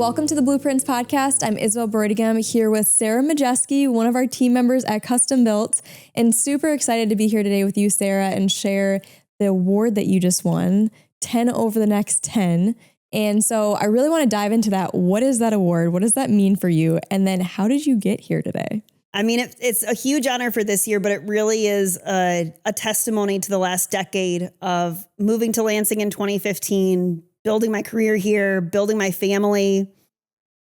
Welcome to the Blueprints podcast. I'm Isabelle Brodegam here with Sara Majeske, one of our team members at Custom Built, and super excited to be here today with you, Sara, and share the award that you just won, 10 over the next 10. And so I really want to dive into that. What is that award? What does that mean for you? And then how did you get here today? I mean, it's a huge honor for this year, but it really is a testimony to the last decade of moving to Lansing in 2015, building my career here, building my family,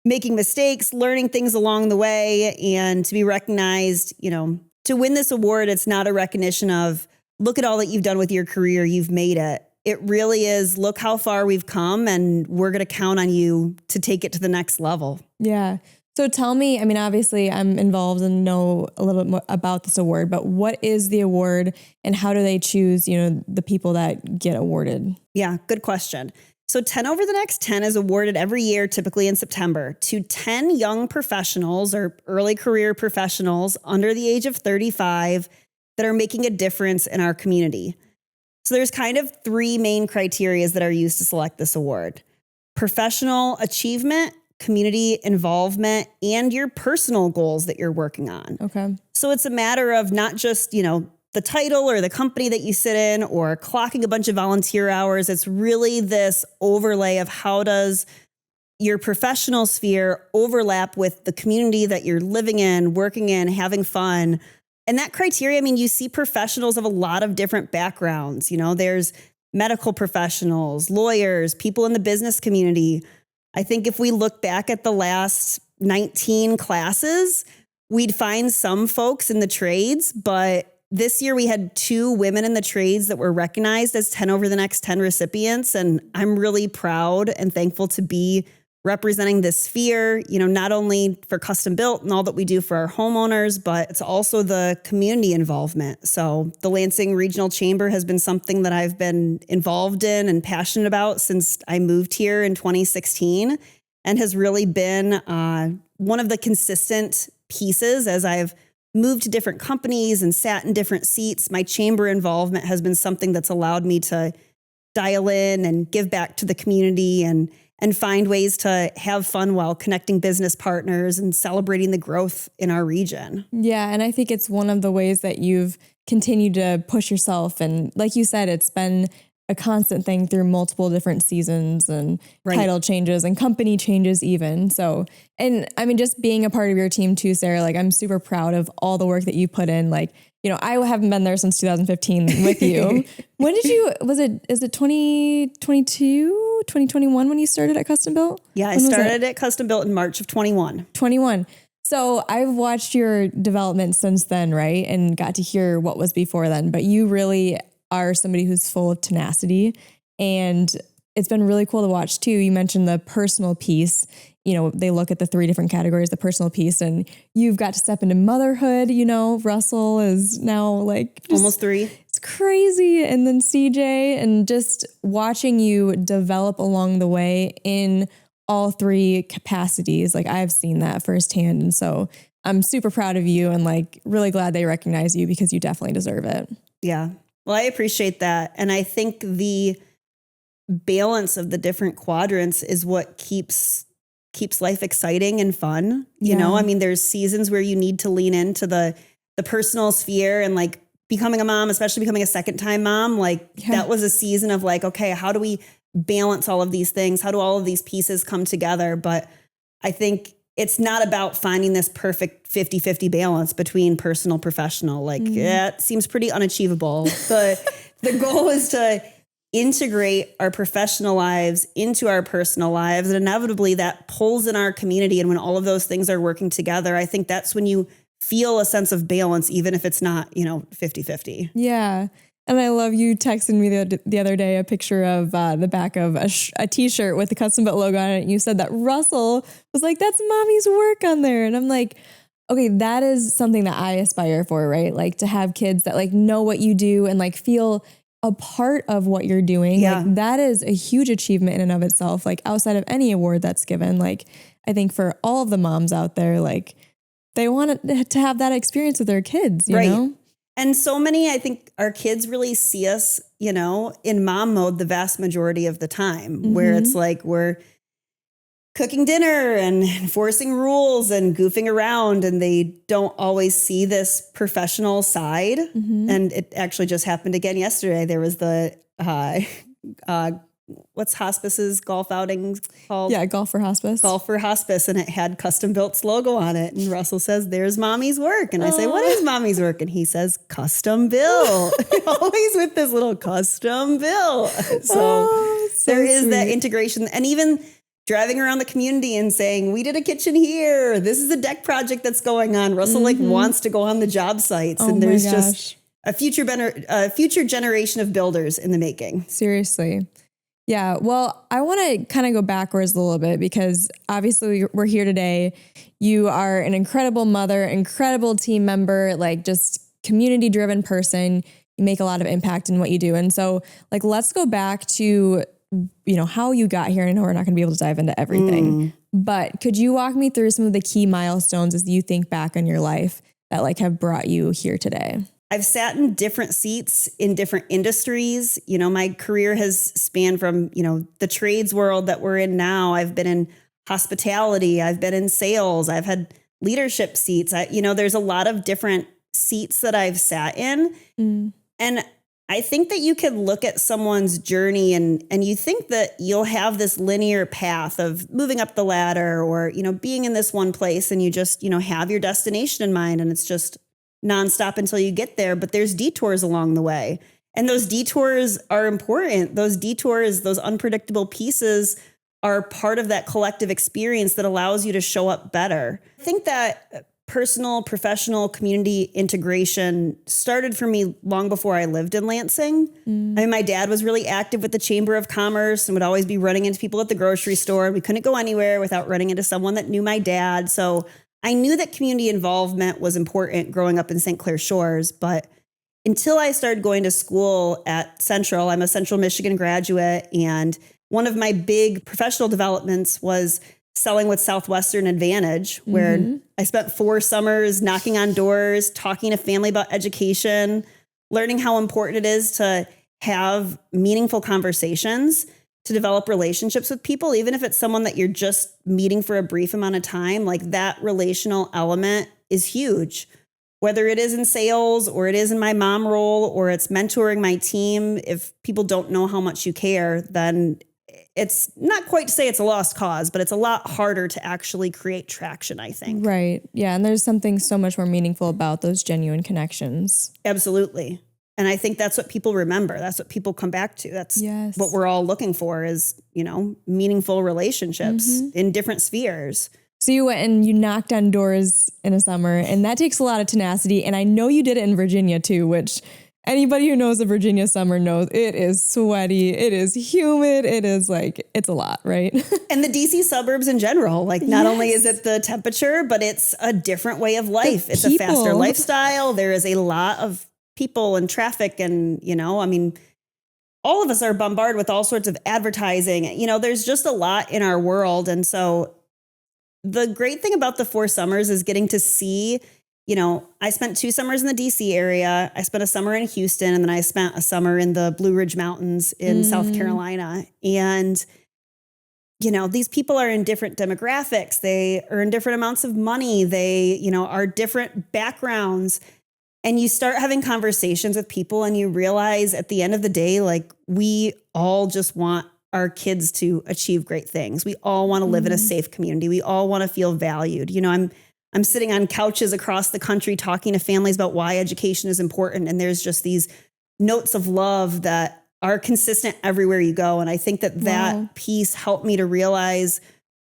making mistakes, learning things along the way, and to be recognized, to win this award, it's not a recognition of, look at all that you've done with your career, you've made it. It really is, look how far we've come, and we're going to count on you to take it to the next level. Yeah. So tell me, I mean, obviously I'm involved and know a little bit more about this award, but what is the award and how do they choose, the people that get awarded? Yeah, good question. So 10 over the next 10 is awarded every year, typically in September, to 10 young professionals or early career professionals under the age of 35 that are making a difference in our community. So there's kind of three main criteria that are used to select this award: professional achievement, community involvement, and your personal goals that you're working on. Okay. So it's a matter of not just, the title or the company that you sit in or clocking a bunch of volunteer hours. It's really this overlay of how does your professional sphere overlap with the community that you're living in, working in, having fun. And that criteria, I mean, you see professionals of a lot of different backgrounds. There's medical professionals, lawyers, people in the business community. I think if we look back at the last 19 classes, we'd find some folks in the trades, but this year we had 2 women in the trades that were recognized as 10 over the next 10 recipients. And I'm really proud and thankful to be representing this sphere, not only for Custom Built and all that we do for our homeowners, but it's also the community involvement. So the Lansing Regional Chamber has been something that I've been involved in and passionate about since I moved here in 2016, and has really been one of the consistent pieces as I've moved to different companies and sat in different seats. My chamber involvement has been something that's allowed me to dial in and give back to the community and find ways to have fun while connecting business partners and celebrating the growth in our region. Yeah. And I think it's one of the ways that you've continued to push yourself. And like you said, it's been a constant thing through multiple different seasons and title changes and company changes even. So, and I mean, just being a part of your team too, Sara, I'm super proud of all the work that you put in. I haven't been there since 2015 with you. When did you, is it 2022, 2021 when you started at Custom Built? Yeah, I started at Custom Built in March of 21. So I've watched your development since then, right? And got to hear what was before then, but you really are somebody who's full of tenacity, and it's been really cool to watch too. You mentioned the personal piece. They look at the 3 different categories, the personal piece, and you've got to step into motherhood. Russell is now almost 3. It's crazy. And then CJ, and just watching you develop along the way in all 3 capacities. I've seen that firsthand. And so I'm super proud of you and really glad they recognize you because you definitely deserve it. Yeah. Well, I appreciate that. And I think the balance of the different quadrants is what keeps life exciting and fun. I mean, there's seasons where you need to lean into the personal sphere and becoming a mom, especially becoming a second time mom. That was a season of okay, how do we balance all of these things? How do all of these pieces come together? But I think it's not about finding this perfect 50-50 balance between personal, professional. That seems pretty unachievable. The goal is to integrate our professional lives into our personal lives. And inevitably that pulls in our community. And when all of those things are working together, I think that's when you feel a sense of balance, even if it's not, 50-50. Yeah. And I love you texting me the other day a picture of the back of a t-shirt with the Custom Built logo on it. And you said that Russell was that's mommy's work on there. And I'm okay, that is something that I aspire for, right? To have kids that know what you do and feel a part of what you're doing. Yeah. That is a huge achievement in and of itself. Outside of any award that's given, I think for all of the moms out there, they want to have that experience with their kids, you know? And so many, I think our kids really see us, in mom mode the vast majority of the time, where it's we're cooking dinner and enforcing rules and goofing around, and they don't always see this professional side. And it actually just happened again yesterday. There was the what's Hospice's golf outings called? Yeah, Golf for Hospice. Golf for Hospice, and it had Custom Built's logo on it. And Russell says, "There's Mommy's work." And I say, "What is Mommy's work?" And he says, "Custom Built." Always with this little Custom Built. So there is that integration. And even driving around the community and saying, "We did a kitchen here. This is a deck project that's going on." Russell like wants to go on the job sites, and there's just a future generation of builders in the making. Seriously. Yeah. Well, I want to kind of go backwards a little bit because obviously we're here today. You are an incredible mother, incredible team member, like just community driven person. You make a lot of impact in what you do. And so like, let's go back to, how you got here. I know we're not going to be able to dive into everything, but could you walk me through some of the key milestones as you think back on your life that like have brought you here today? I've sat in different seats in different industries. My career has spanned from, the trades world that we're in now. I've been in hospitality. I've been in sales. I've had leadership seats. There's a lot of different seats that I've sat in. And I think that you can look at someone's journey and you think that you'll have this linear path of moving up the ladder or, being in this one place and you just, have your destination in mind and it's just nonstop until you get there, but there's detours along the way. And those detours are important. Those detours, those unpredictable pieces are part of that collective experience that allows you to show up better. I think that personal, professional, community integration started for me long before I lived in Lansing. My dad was really active with the Chamber of Commerce and would always be running into people at the grocery store. We couldn't go anywhere without running into someone that knew my dad. So I knew that community involvement was important growing up in St. Clair Shores, but until I started going to school at Central, I'm a Central Michigan graduate, and one of my big professional developments was selling with Southwestern Advantage, where I spent 4 summers knocking on doors, talking to family about education, learning how important it is to have meaningful conversations, to develop relationships with people, even if it's someone that you're just meeting for a brief amount of time. Like that relational element is huge, whether it is in sales or it is in my mom role or it's mentoring my team. If people don't know how much you care, then it's not quite to say it's a lost cause, but it's a lot harder to actually create traction, I think. Right. Yeah. And there's something so much more meaningful about those genuine connections. Absolutely. And I think that's what people remember. That's what people come back to. That's what we're all looking for is, meaningful relationships in different spheres. So you went and you knocked on doors in a summer, and that takes a lot of tenacity. And I know you did it in Virginia too, which anybody who knows the Virginia summer knows it is sweaty. It is humid. It is like, it's a lot, right? And the DC suburbs in general, like not only is it the temperature, but it's a different way of life. It's a faster lifestyle. There is a lot of people and traffic and, all of us are bombarded with all sorts of advertising. There's just a lot in our world. And so the great thing about the 4 summers is getting to see, I spent 2 summers in the DC area. I spent a summer in Houston, and then I spent a summer in the Blue Ridge Mountains in South Carolina. And, these people are in different demographics. They earn different amounts of money. They, are different backgrounds. And you start having conversations with people and you realize at the end of the day, like we all just want our kids to achieve great things. We all want to live in a safe community. We all want to feel valued. I'm sitting on couches across the country talking to families about why education is important. And there's just these notes of love that are consistent everywhere you go. And I think that piece helped me to realize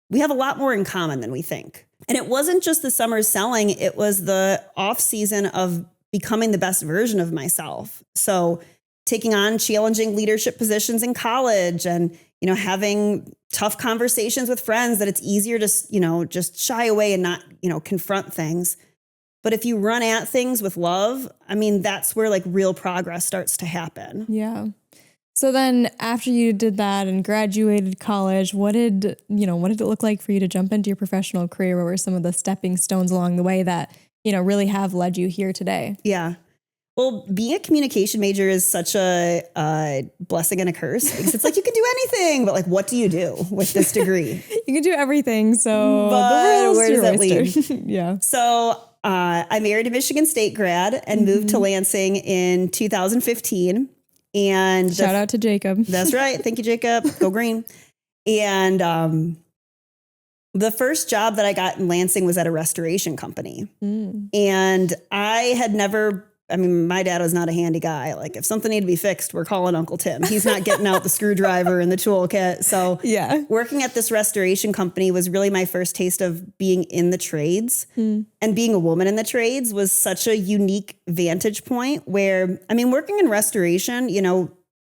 we have a lot more in common than we think. And it wasn't just the summers selling. It was the off season of becoming the best version of myself. So taking on challenging leadership positions in college and, having tough conversations with friends that it's easier to, just shy away and not, confront things. But if you run at things with love, that's where like real progress starts to happen. Yeah. So then after you did that and graduated college, what did it look like for you to jump into your professional career? What were some of the stepping stones along the way that, really have led you here today? Yeah. Well, being a communication major is such a blessing and a curse because it's like you can do anything, but like, what do you do with this degree? You can do everything. So but where does that lead? Yeah. So I married a Michigan State grad and moved to Lansing in 2015. And shout out to Jacob. That's right. Thank you, Jacob. Go green. And the first job that I got in Lansing was at a restoration company. And I had never, my dad was not a handy guy. Like if something needed to be fixed, we're calling Uncle Tim. He's not getting out the screwdriver and the toolkit. So working at this restoration company was really my first taste of being in the trades. And being a woman in the trades was such a unique vantage point where, working in restoration,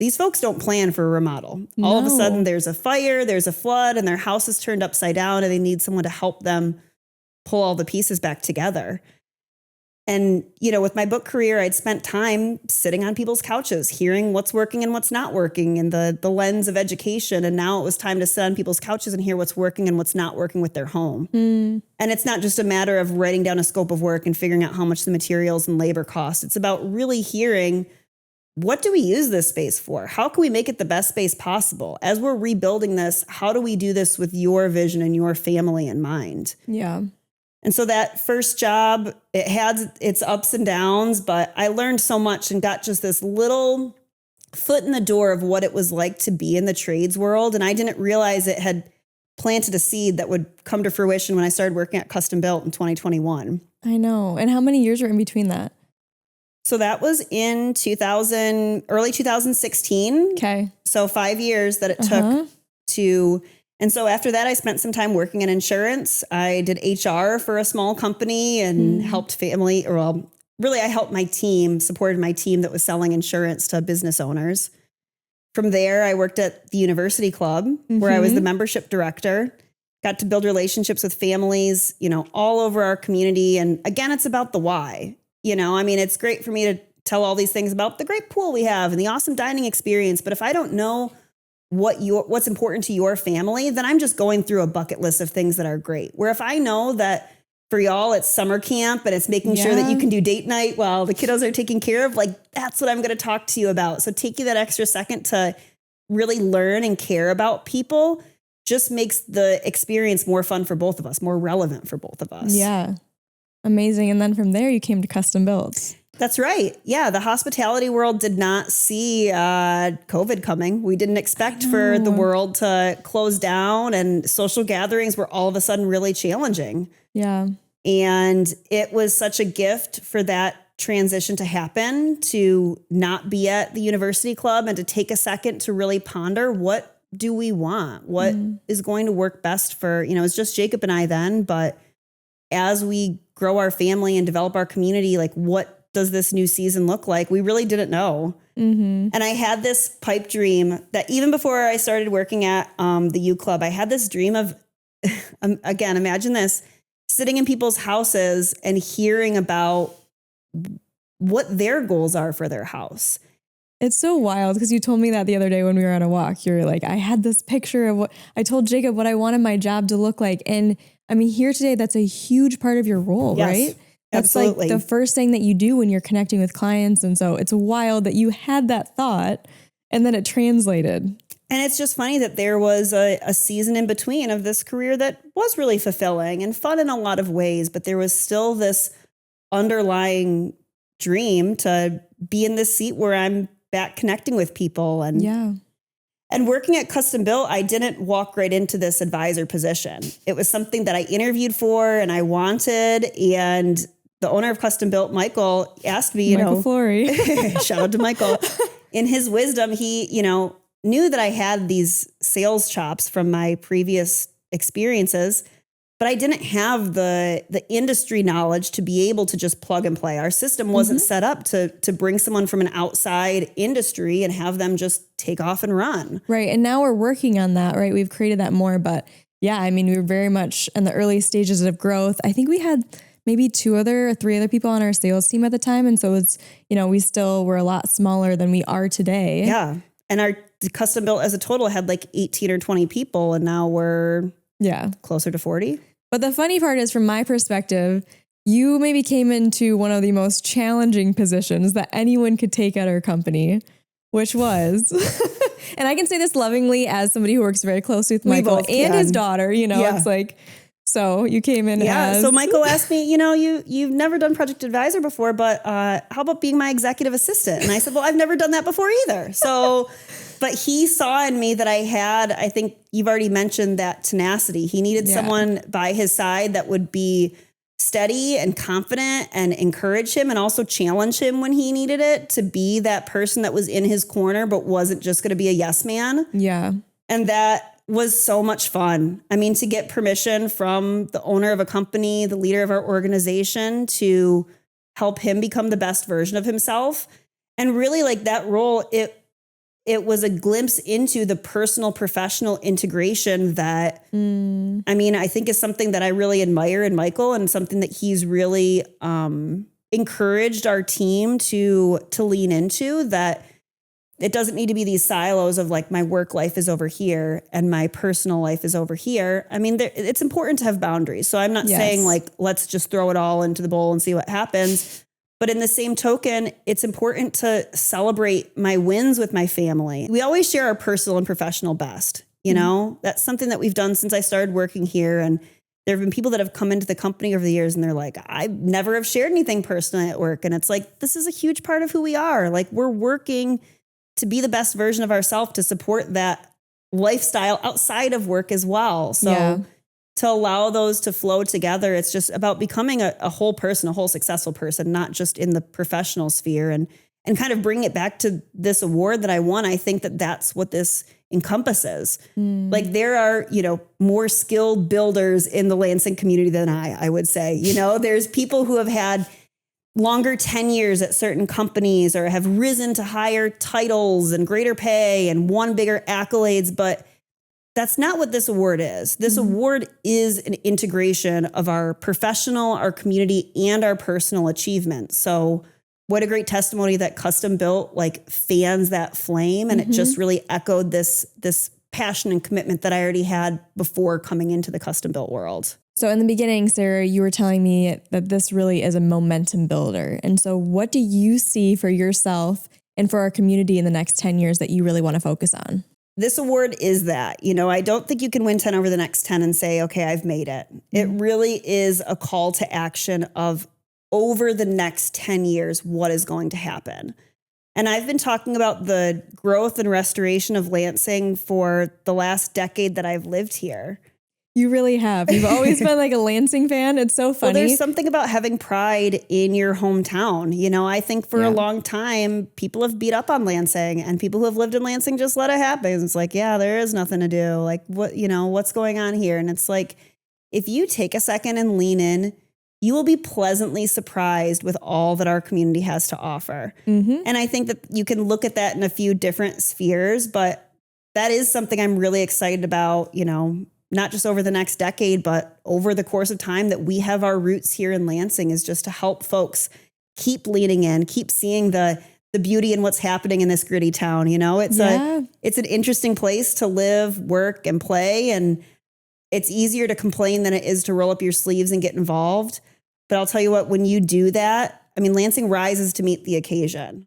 these folks don't plan for a remodel. All of a sudden there's a fire, there's a flood, and their house is turned upside down and they need someone to help them pull all the pieces back together. And, with my book career, I'd spent time sitting on people's couches, hearing what's working and what's not working in the lens of education. And now it was time to sit on people's couches and hear what's working and what's not working with their home. And it's not just a matter of writing down a scope of work and figuring out how much the materials and labor cost. It's about really hearing, what do we use this space for? How can we make it the best space possible? As we're rebuilding this, how do we do this with your vision and your family in mind? Yeah. And so that first job, it had its ups and downs, but I learned so much and got just this little foot in the door of what it was like to be in the trades world. And I didn't realize it had planted a seed that would come to fruition when I started working at Custom Built in 2021. I know. And how many years were in between that? So that was in early 2016. Okay. So 5 years that it took to... And so after that, I spent some time working in insurance. I did HR for a small company and helped family, I helped my team, supported my team that was selling insurance to business owners. From there, I worked at the university club where I was the membership director, got to build relationships with families, all over our community. And again, it's about the why. It's great for me to tell all these things about the great pool we have and the awesome dining experience. But if I don't know what's important to your family, then I'm just going through a bucket list of things that are great. Where if I know that for y'all, it's summer camp and it's making sure that you can do date night while the kiddos are taken care of, that's what I'm going to talk to you about. So taking that extra second to really learn and care about people just makes the experience more fun for both of us, more relevant for both of us. Yeah. Amazing. And then from there, you came to Custom Built. That's right. Yeah. The hospitality world did not see COVID coming. We didn't expect for the world to close down, and social gatherings were all of a sudden really challenging. Yeah. And it was such a gift for that transition to happen, to not be at the university club and to take a second to really ponder, what do we want? What is going to work best for, it's just Jacob and I then, but as we grow our family and develop our community, what does this new season look like? We really didn't know. And I had this pipe dream that even before I started working at the U Club, I had this dream of, again, imagine this, sitting in people's houses and hearing about what their goals are for their house. It's so wild because you told me that the other day when we were on a walk. You were like, I had this picture of what I told Jacob what I wanted my job to look like. And here today, that's a huge part of your role, right? That's absolutely. The first thing that you do when you're connecting with clients. And so it's wild that you had that thought and then it translated. And it's just funny that there was a season in between of this career that was really fulfilling and fun in a lot of ways, but there was still this underlying dream to be in this seat where I'm back connecting with people. And working at Custom Built, I didn't walk right into this advisor position. It was something that I interviewed for and I wanted. And the owner of Custom Built, Michael, asked me, Michael Flory. Shout out to Michael. In his wisdom, he, knew that I had these sales chops from my previous experiences, but I didn't have the industry knowledge to be able to just plug and play. Our system wasn't set up to bring someone from an outside industry and have them just take off and run. Right. And now we're working on that, right? We've created that more, but yeah, we were very much in the early stages of growth. I think we had maybe 2 or 3 other people on our sales team at the time. And so it's, we still were a lot smaller than we are today. Yeah. And our Custom Built as a total had 18 or 20 people. And now we're closer to 40. But the funny part is, from my perspective, you maybe came into one of the most challenging positions that anyone could take at our company, which was, and I can say this lovingly as somebody who works very closely with Michael and his daughter, it's like, so you came in as... So Michael asked me, you've never done project advisor before, but how about being my executive assistant? And I said, well, I've never done that before either. So, but he saw in me that I think you've already mentioned that tenacity. He needed someone by his side that would be steady and confident and encourage him and also challenge him when he needed it, to be that person that was in his corner, but wasn't just going to be a yes man. Yeah. And that was so much fun. I mean, to get permission from the owner of a company, the leader of our organization, to help him become the best version of himself. And really, like, that role, it was a glimpse into the personal professional integration that, I think is something that I really admire in Michael, and something that he's really encouraged our team to lean into, that it doesn't need to be these silos of like, my work life is over here and my personal life is over here. I mean, it's important to have boundaries. So I'm not saying like, let's just throw it all into the bowl and see what happens. But in the same token, it's important to celebrate my wins with my family. We always share our personal and professional best. That's something that we've done since I started working here. And there have been people that have come into the company over the years and they're like, I never have shared anything personally at work. And it's like, this is a huge part of who we are. Like, we're working to be the best version of ourselves, to support that lifestyle outside of work as well. So to allow those to flow together, it's just about becoming a whole person, a whole successful person, not just in the professional sphere, and kind of bring it back to this award that I won. I think that that's what this encompasses. Like, there are, more skilled builders in the Lansing community than I would say. There's people who have had longer tenures at certain companies, or have risen to higher titles and greater pay and won bigger accolades. But that's not what this award is. This award is an integration of our professional, our community, and our personal achievements. So what a great testimony that Custom Built like fans that flame. And it just really echoed this passion and commitment that I already had before coming into the Custom Built world. So in the beginning, Sara, you were telling me that this really is a momentum builder. And so what do you see for yourself and for our community in the next 10 years that you really want to focus on? This award is that. I don't think you can win 10 over the next 10 and say, okay, I've made it. It really is a call to action of, over the next 10 years, what is going to happen. And I've been talking about the growth and restoration of Lansing for the last decade that I've lived here. You really have. You've always been like a Lansing fan. It's so funny. Well, there's something about having pride in your hometown. I think for a long time, people have beat up on Lansing, and people who have lived in Lansing just let it happen. It's like, yeah, there is nothing to do. Like, what's going on here? And it's like, if you take a second and lean in, you will be pleasantly surprised with all that our community has to offer. And I think that you can look at that in a few different spheres, but that is something I'm really excited about, not just over the next decade, but over the course of time that we have our roots here in Lansing, is just to help folks keep leaning in, keep seeing the beauty in what's happening in this gritty town. It's an interesting place to live, work, and play. And it's easier to complain than it is to roll up your sleeves and get involved. But I'll tell you what, when you do that, Lansing rises to meet the occasion.